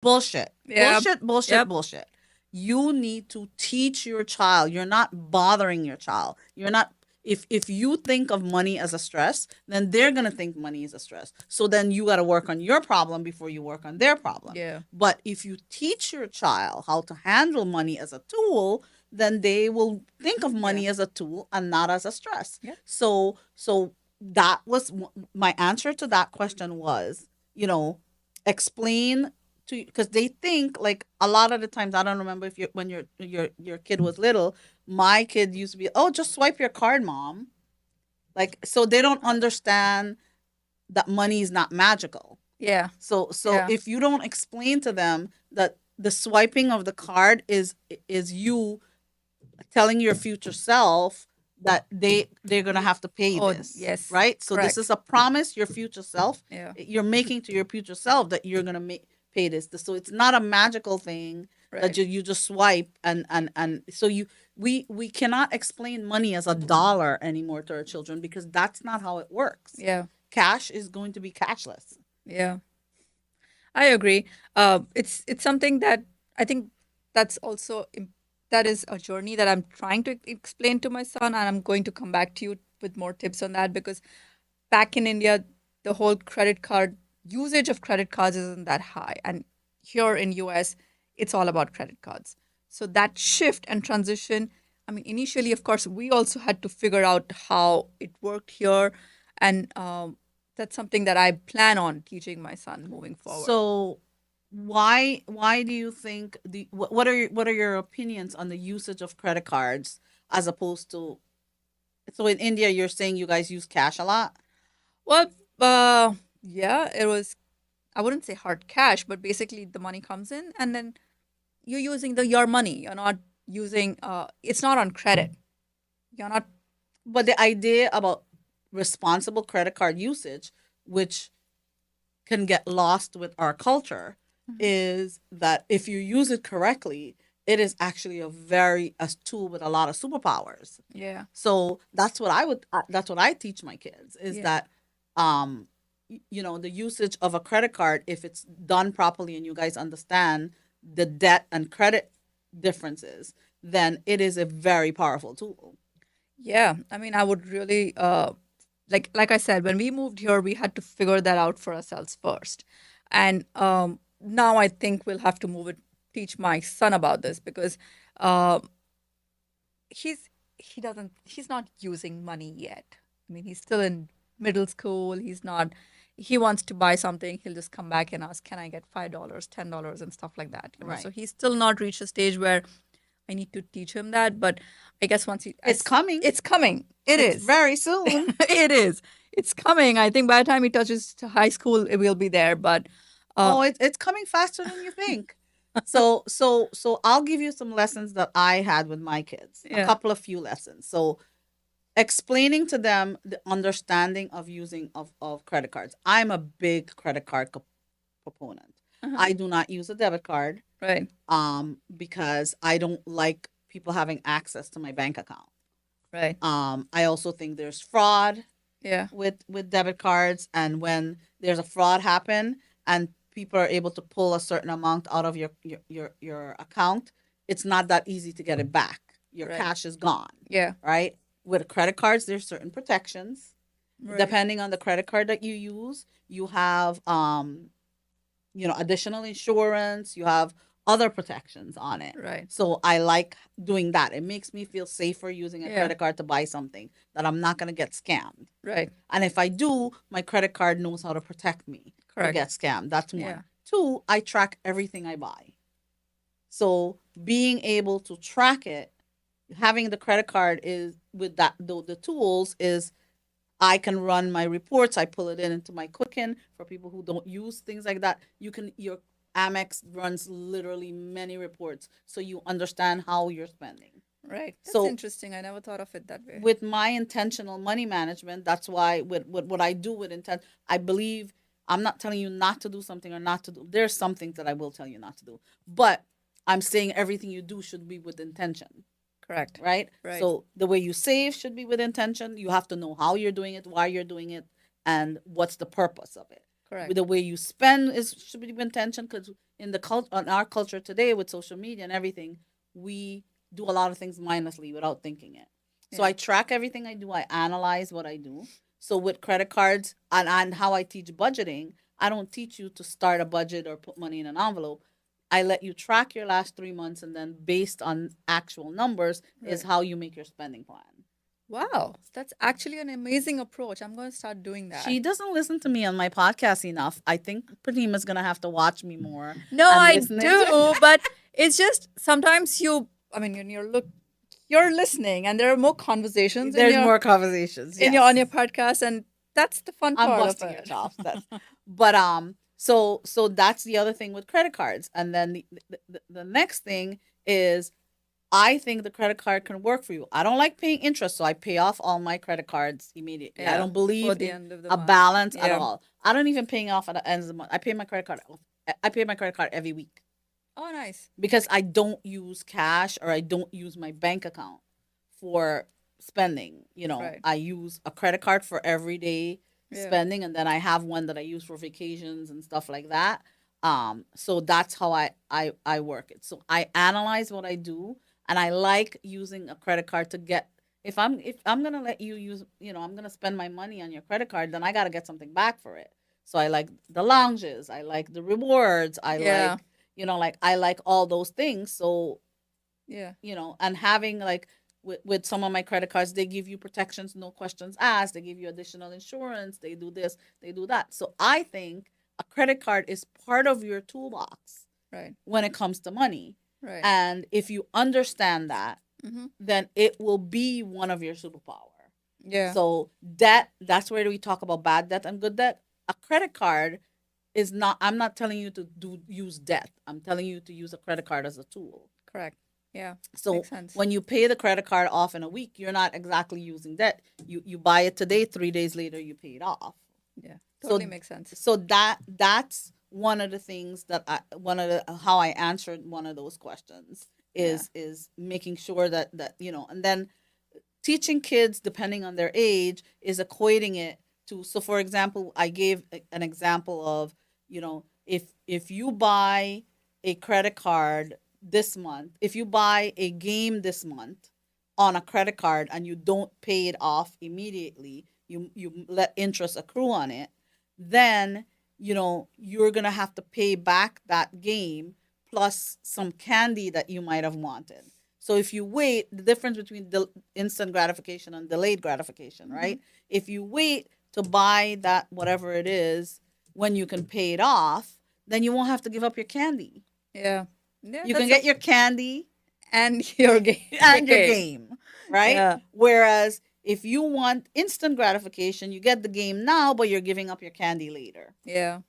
Bullshit. Yeah. Yep. Bullshit. You need to teach your child. You're not bothering your child. You're not if you think of money as a stress, then they're gonna think money is a stress. So then you gotta work on your problem before you work on their problem. Yeah. But if you teach your child how to handle money as a tool, then they will think of money as a tool and not as a stress. Yeah. So that was my answer to that question was, explain to because they think like a lot of the times I don't remember if you when your kid was little. My kid used to be, oh, just swipe your card, mom. Like so they don't understand that money is not magical. Yeah. So Yeah. if you don't explain to them that the swiping of the card is you telling your future self that they're gonna have to pay Oh, this, yes. right? So this Correct. is a promise your future self Yeah. you're making to your future self that you're gonna pay this. So it's not a magical thing that Right. you just swipe and so we cannot explain money as a dollar anymore to our children because that's not how it works. Yeah. Cash is going to be cashless. Yeah. I agree. It's something that I think that's also that is a journey that I'm trying to explain to my son, and I'm going to come back to you with more tips on that because back in India, the whole credit card usage of credit cards isn't that high, and here in US, it's all about credit cards. So that shift and transition, I mean, initially, of course, we also had to figure out how it worked here, and that's something that I plan on teaching my son moving forward. So why do you think what are your opinions on the usage of credit cards as opposed to so in India you're saying you guys use cash a lot? Well, yeah, it was, I wouldn't say hard cash, but basically the money comes in and then you're using your money. You're not using, it's not on credit. You're not, But the idea about responsible credit card usage, which can get lost with our culture, Mhm. is that if you use it correctly, it is actually a tool with a lot of superpowers. Yeah, So that's what I teach my kids is yeah, that the usage of a credit card, if it's done properly and you guys understand the debt and credit differences, then it is a very powerful tool. yeah. I mean, I would really, like I said, when we moved here, we had to figure that out for ourselves first. And now I think we'll have to teach my son about this because uh, he's not using money yet. I mean, he's still in middle school. He's not. He wants to buy something. He'll just come back and ask, "Can I get $5, $10, and stuff like that?" So Right. he's still not reached a stage where I need to teach him that. But I guess once It's coming. it's coming. It It's is. very soon. It is. It's coming. I think by the time he touches to high school, it will be there. But Oh, it's coming faster than you think. So I'll give you some lessons that I had with my kids. A yeah, couple of few lessons. So explaining to them the understanding of using of credit cards. I'm a big credit card proponent. uh-huh. I do not use a debit card Right, because I don't like people having access to my bank account. right, I also think there's fraud yeah, with debit cards, and when there's a fraud happen and people are able to pull a certain amount out of your account, it's not that easy to get it back. Your right, cash is gone, yeah, right? With credit cards, there's certain protections. right, Depending on the credit card that you use, you have additional insurance, you have other protections on it. right, So I like doing that. It makes me feel safer using a yeah, credit card to buy something that I'm not going to get scammed. right, And if I do, my credit card knows how to protect me to correct, get scammed. That's yeah, one. Two, I track everything I buy. So being able to track it, having the credit card is with that the tools is I can run my reports. I pull it in into my Quicken for people who don't use things like that. Your Amex runs literally many reports so you understand how you're spending. right. That's So interesting. I never thought of it that way. with my intentional money management, that's why with what I do with intent, I believe I'm not telling you not to do something or not to do. There's some things that I will tell you not to do. But I'm saying everything you do should be with intention, Correct, right? right, So the way you save should be with intention. You have to know how you're doing it, why you're doing it, and what's the purpose of it. With correct, the way you spend is should be with intention because in our culture today with social media and everything, we do a lot of things mindlessly without thinking it. So Yeah. I track everything I do. I analyze what I do. So with credit cards and how I teach budgeting, I don't teach you to start a budget or put money in an envelope. I let you track your last 3 months, and then based on actual numbers is Right. how you make your spending plan. Wow, that's actually an amazing approach. I'm going to start doing that. She doesn't listen to me on my podcast enough. I think Pratima's gonna have to watch me more. No, and I listening to- do, but it's just sometimes I mean, when you're listening, and there are more conversations There's more conversations. in Yes. on your podcast, and that's the fun I'm part busting of your it. chops. But so that's the other thing with credit cards, and then the next thing is I think the credit card can work for you. I don't like paying interest, so I pay off all my credit cards immediately. I Yeah, don't for believe the in end of the a month. balance at Yeah. all. I don't even pay off at the end of the month. I pay my credit card off. I pay my credit card every week Oh, nice. because I don't use cash or I don't use my bank account for spending. Right. I use a credit card for everyday Yeah. spending, and then I have one that I use for vacations and stuff like that. So that's how I work it. So I analyze what I do, and I like using a credit card to get. If I'm gonna let you use, I'm gonna spend my money on your credit card, then I gotta get something back for it. So I like the lounges, I like the rewards, I Yeah. like, I like all those things. So Yeah. and having like with some of my credit cards, they give you protections, no questions asked. They give you additional insurance. They do this, they do that. So I think a credit card is part of your toolbox Right. when it comes to money. Right. And if you understand that, Mm-hmm. then it will be one of your superpower. Yeah. So debt, that's where we talk about bad debt and good debt. A credit card is not, I'm not telling you to use debt. I'm telling you to use a credit card as a tool. Correct. Yeah. So Makes sense. when you pay the credit card off in a week, you're not exactly using debt. You buy it today, 3 days later you pay it off. Yeah. Totally So makes sense. so that's one of the things that how I answered one of those questions is making sure that and then teaching kids depending on their age is equating it to. So for example, I gave an example of if you buy a credit card this month, if you buy a game this month on a credit card and you don't pay it off immediately, you let interest accrue on it, then you're gonna have to pay back that game plus some candy that you might have wanted. So if you wait, the difference between instant gratification and delayed gratification, right? If you wait to buy that whatever it is when you can pay it off, then you won't have to give up your candy. Yeah. Yeah. You can get your candy and your game. and your game, right? Yeah. Whereas if you want instant gratification, you get the game now, but you're giving up your candy later. Yeah.